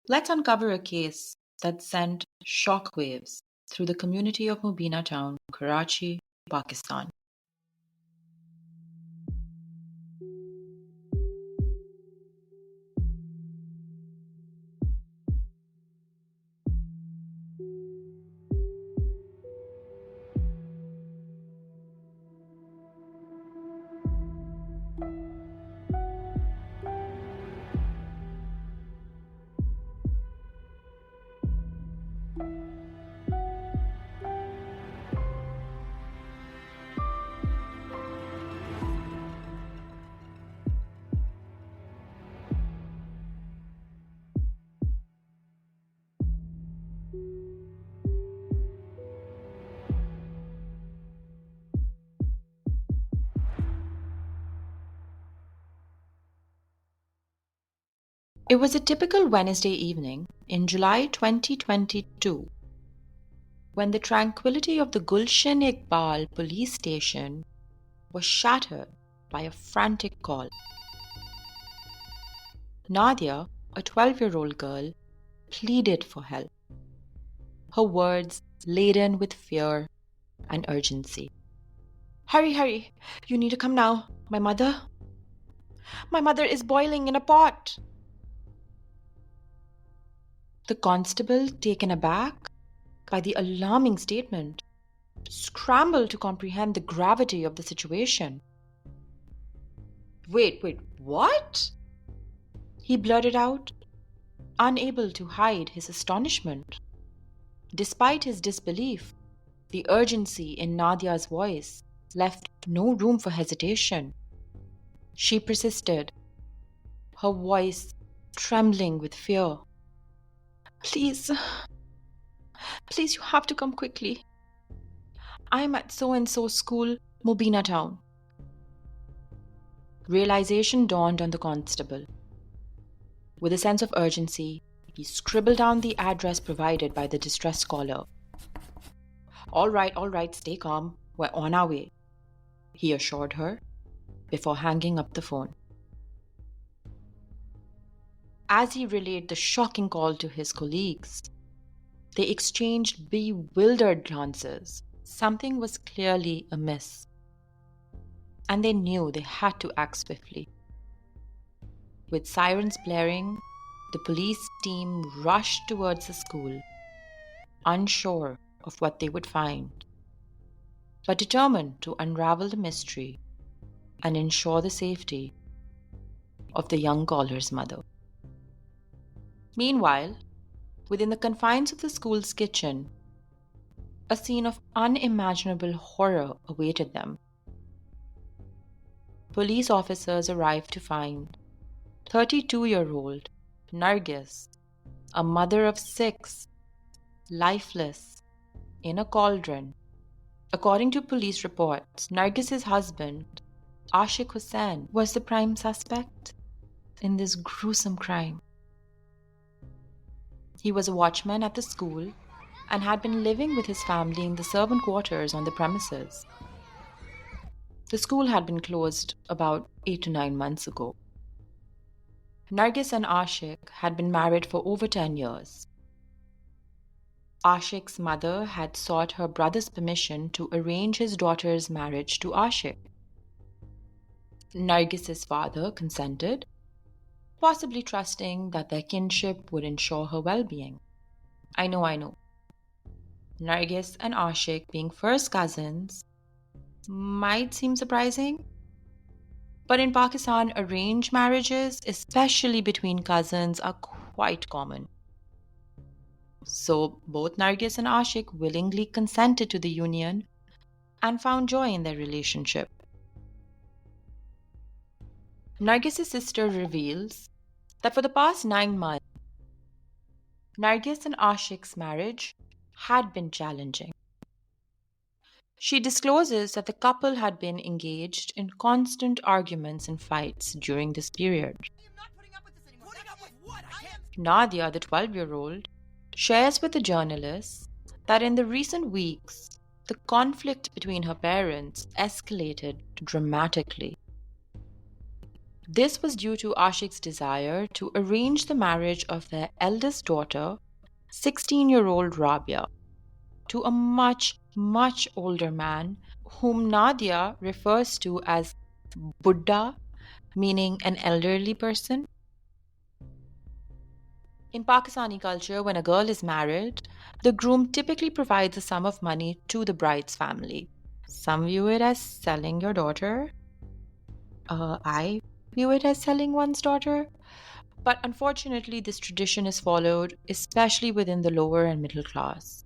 Let's uncover a case that sent shockwaves through the community of Mobina Town, Karachi, Pakistan. It was a typical Wednesday evening in July 2022 when the tranquility of the Gulshan Iqbal police station was shattered by a frantic call. Nadia, a 12-year-old girl, pleaded for help, her words laden with fear and urgency. "Hurry, hurry! You need to come now. My mother is boiling in a pot." The constable, taken aback by the alarming statement, scrambled to comprehend the gravity of the situation. Wait, what?" he blurted out, unable to hide his astonishment. Despite his disbelief, the urgency in Nadia's voice left no room for hesitation. She persisted, her voice trembling with fear. Please, you have to come quickly. I'm at so-and-so school, Mobina Town." Realization dawned on the constable. With a sense of urgency, he scribbled down the address provided by the distressed caller. All right, stay calm. We're on our way," he assured her before hanging up the phone. As he relayed the shocking call to his colleagues, they exchanged bewildered glances. Something was clearly amiss, and they knew they had to act swiftly. With sirens blaring, the police team rushed towards the school, unsure of what they would find, but determined to unravel the mystery and ensure the safety of the young caller's mother. Meanwhile, within the confines of the school's kitchen, a scene of unimaginable horror awaited them. Police officers arrived to find 32-year-old Nargis, a mother of 6, lifeless, in a cauldron. According to police reports, Nargis's husband, Ashik Hussain, was the prime suspect in this gruesome crime. He was a watchman at the school and had been living with his family in the servant quarters on the premises. The school had been closed about 8 to 9 months ago. Nargis and Ashik had been married for over 10 years. Ashik's mother had sought her brother's permission to arrange his daughter's marriage to Ashik. Nargis's father consented, possibly trusting that their kinship would ensure her well-being. I know. Nargis and Ashik being first cousins might seem surprising, but in Pakistan, arranged marriages, especially between cousins, are quite common. So both Nargis and Ashik willingly consented to the union and found joy in their relationship. Nargis's sister reveals that for the past 9 months, Nargis and Ashik's marriage had been challenging. She discloses that the couple had been engaged in constant arguments and fights during this period. Nadia, the 12-year-old, shares with the journalists that in the recent weeks, the conflict between her parents escalated dramatically. This was due to Ashik's desire to arrange the marriage of their eldest daughter, 16-year-old Rabia, to a much, much older man whom Nadia refers to as Buddha, meaning an elderly person. In Pakistani culture, when a girl is married, the groom typically provides a sum of money to the bride's family. Some view it as selling your daughter. I view it as selling one's daughter. But unfortunately, this tradition is followed, especially within the lower and middle class.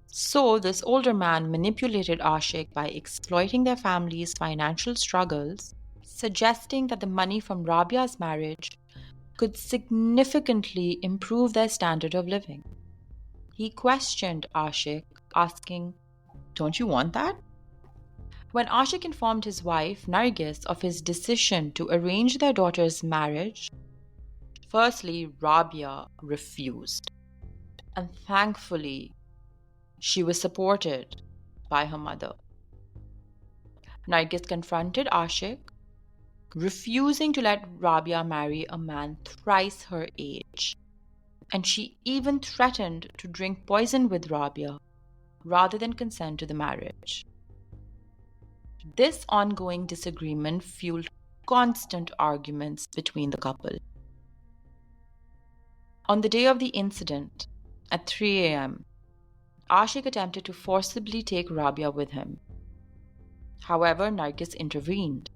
So, this older man manipulated Ashik by exploiting their family's financial struggles, suggesting that the money from Rabia's marriage could significantly improve their standard of living. He questioned Ashik, asking, "Don't you want that?" When Ashik informed his wife, Nargis, of his decision to arrange their daughter's marriage, firstly, Rabia refused. And thankfully, she was supported by her mother. Nargis confronted Ashik, refusing to let Rabia marry a man thrice her age. And she even threatened to drink poison with Rabia rather than consent to the marriage. This ongoing disagreement fueled constant arguments between the couple. On the day of the incident, at 3 a.m., Ashik attempted to forcibly take Rabia with him. However, Nargis intervened,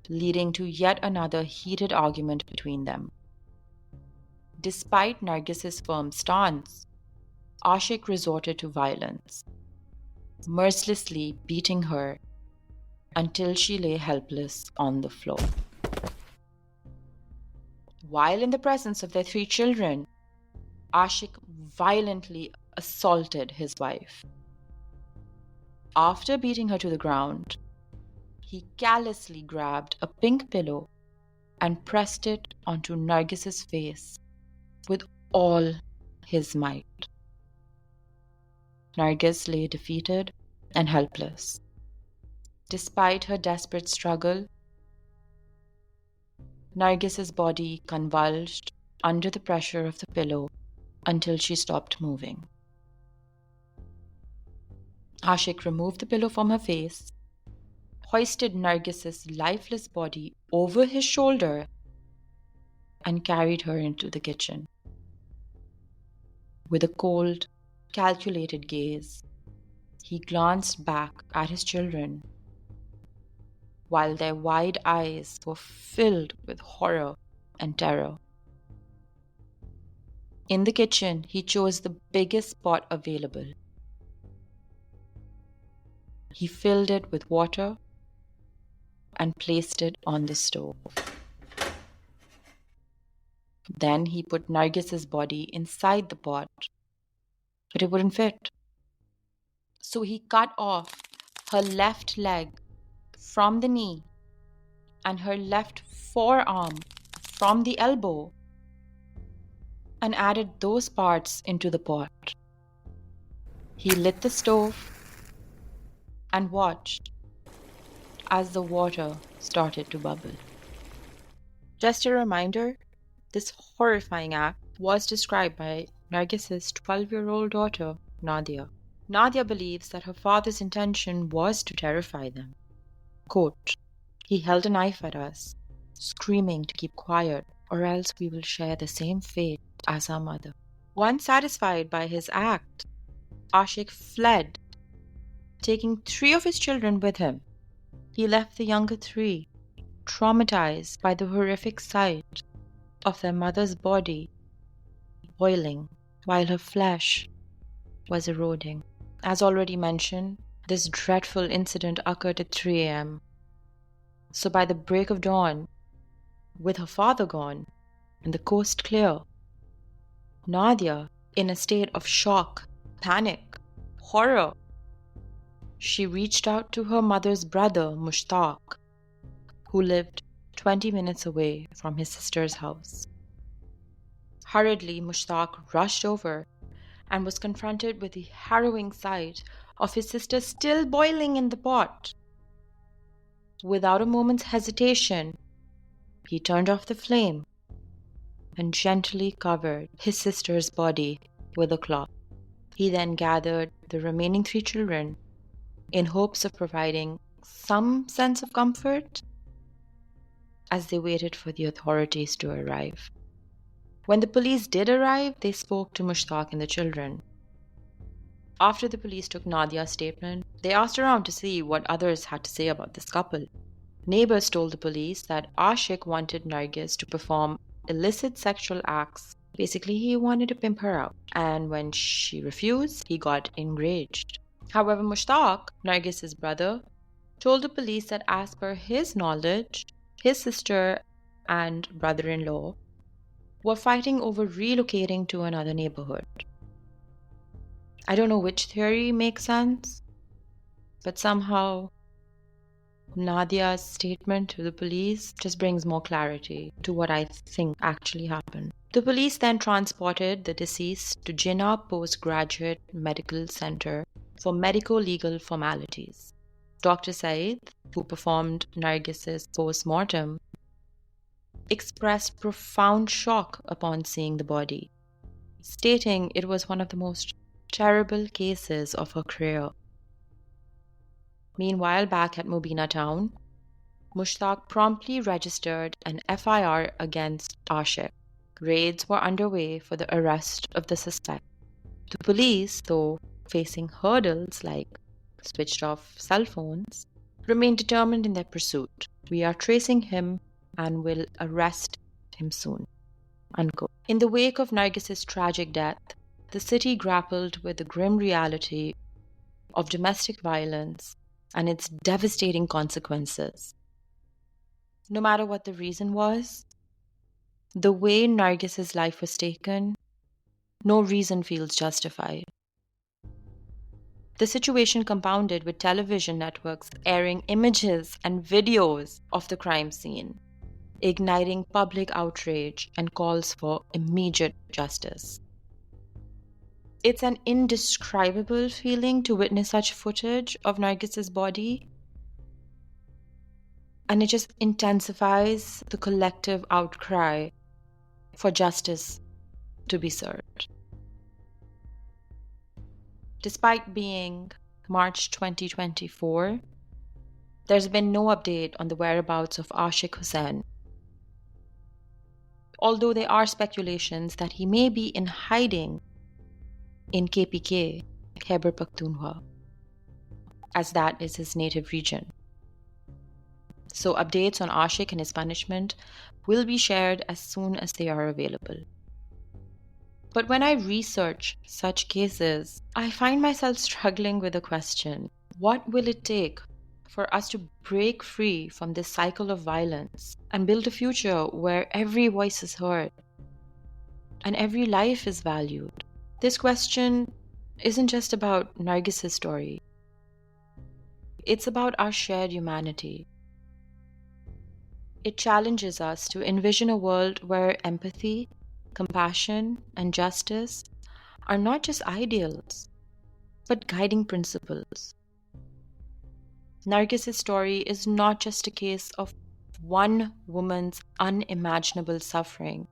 leading to yet another heated argument between them. Despite Nargis's firm stance, Ashik resorted to violence, mercilessly beating her until she lay helpless on the floor. While in the presence of their 3 children, Ashik violently assaulted his wife. After beating her to the ground, he callously grabbed a pink pillow and pressed it onto Nargis's face with all his might. Nargis lay defeated and helpless. Despite her desperate struggle, Nargis's body convulsed under the pressure of the pillow until she stopped moving. Ashik removed the pillow from her face, hoisted Nargis's lifeless body over his shoulder, and carried her into the kitchen. With a cold, calculated gaze, he glanced back at his children, while their wide eyes were filled with horror and terror. In the kitchen, he chose the biggest pot available. He filled it with water and placed it on the stove. Then he put Nargis's body inside the pot, but it wouldn't fit. So he cut off her left leg from the knee and her left forearm from the elbow and added those parts into the pot. He lit the stove and watched as the water started to bubble. Just a reminder, this horrifying act was described by Nargis's 12-year-old daughter, Nadia. Nadia believes that her father's intention was to terrify them. Quote, "He held a knife at us, screaming to keep quiet, or else we will share the same fate as our mother." Once satisfied by his act, Ashik fled, taking 3 of his children with him. He left the younger 3 traumatized by the horrific sight of their mother's body boiling while her flesh was eroding. As already mentioned, this dreadful incident occurred at 3 a.m. So by the break of dawn, with her father gone and the coast clear, Nadia, in a state of shock, panic, horror, she reached out to her mother's brother, Mushtaq, who lived 20 minutes away from his sister's house. Hurriedly, Mushtaq rushed over and was confronted with the harrowing sight of his sister still boiling in the pot. Without a moment's hesitation, He turned off the flame and gently covered his sister's body with a cloth. He then gathered the remaining 3 children in hopes of providing some sense of comfort as they waited for the authorities to arrive. When the police did arrive, they spoke to Mushtaq and the children. After the police took Nadia's statement, they asked around to see what others had to say about this couple. Neighbors told the police that Ashik wanted Nargis to perform illicit sexual acts. Basically, he wanted to pimp her out. And when she refused, he got enraged. However, Mushtaq, Nargis's brother, told the police that as per his knowledge, his sister and brother-in-law were fighting over relocating to another neighborhood. I don't know which theory makes sense, but somehow Nadia's statement to the police just brings more clarity to what I think actually happened. The police then transported the deceased to Jinnah Postgraduate Medical Center for medico-legal formalities. Dr. Saeed, who performed Nargis's post-mortem, expressed profound shock upon seeing the body, stating it was one of the most terrible cases of her career. Meanwhile, back at Mobina Town, Mushtaq promptly registered an FIR against Ashik. Raids were underway for the arrest of the suspect. The police, though facing hurdles like switched off cell phones, remained determined in their pursuit. We are tracing him and will arrest him soon. Unquote. In the wake of Nargis's tragic death, the city grappled with the grim reality of domestic violence and its devastating consequences. No matter what the reason was, the way Nargis's life was taken, no reason feels justified. The situation compounded with television networks airing images and videos of the crime scene, igniting public outrage and calls for immediate justice. It's an indescribable feeling to witness such footage of Nargis's body, and it just intensifies the collective outcry for justice to be served. Despite being March 2024, there's been no update on the whereabouts of Ashik Hussain, although there are speculations that he may be in hiding in KPK, Khyber Pakhtunkhwa, as that is his native region. So updates on Ashik and his punishment will be shared as soon as they are available. But when I research such cases, I find myself struggling with the question, what will it take for us to break free from this cycle of violence and build a future where every voice is heard and every life is valued? This question isn't just about Nargis's story. It's about our shared humanity. It challenges us to envision a world where empathy, compassion, and justice are not just ideals, but guiding principles. Nargis's story is not just a case of one woman's unimaginable suffering,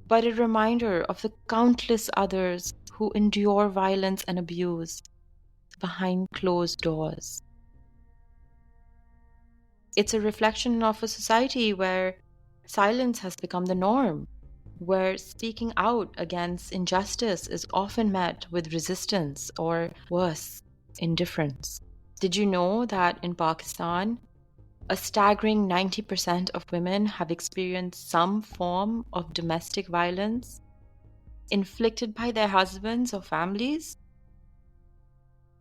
but a reminder of the countless others who endure violence and abuse behind closed doors. It's a reflection of a society where silence has become the norm, where speaking out against injustice is often met with resistance or, worse, indifference. Did you know that in Pakistan, a staggering 90% of women have experienced some form of domestic violence inflicted by their husbands or families?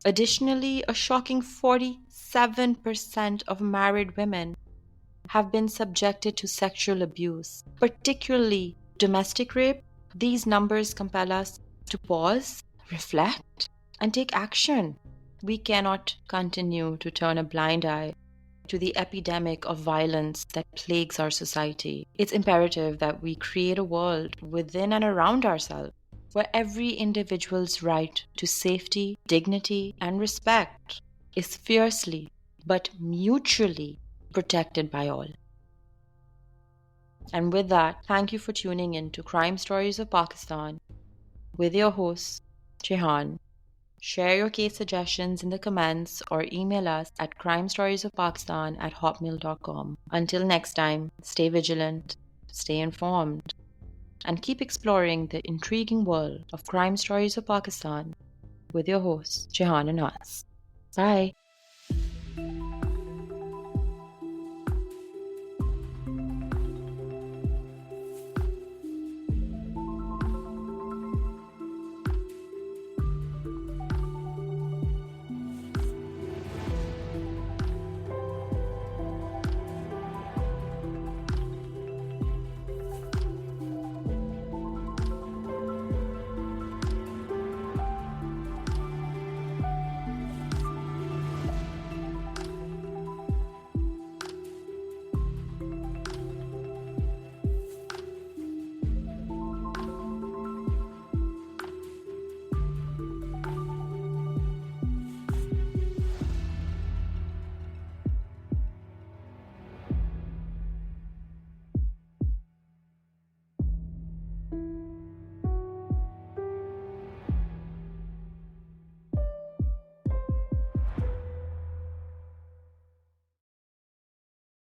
Additionally, a shocking 47% of married women have been subjected to sexual abuse, particularly domestic rape. These numbers compel us to pause, reflect, and take action. We cannot continue to turn a blind eye to the epidemic of violence that plagues our society. It's imperative that we create a world within and around ourselves where every individual's right to safety, dignity, and respect is fiercely but mutually protected by all. And with that, thank you for tuning in to Crime Stories of Pakistan with your host, Jehan. Share your case suggestions in the comments or email us at crimestoriesofpakistan@hotmail.com. Until next time, stay vigilant, stay informed, and keep exploring the intriguing world of Crime Stories of Pakistan with your hosts, Jehan and Nas. Bye.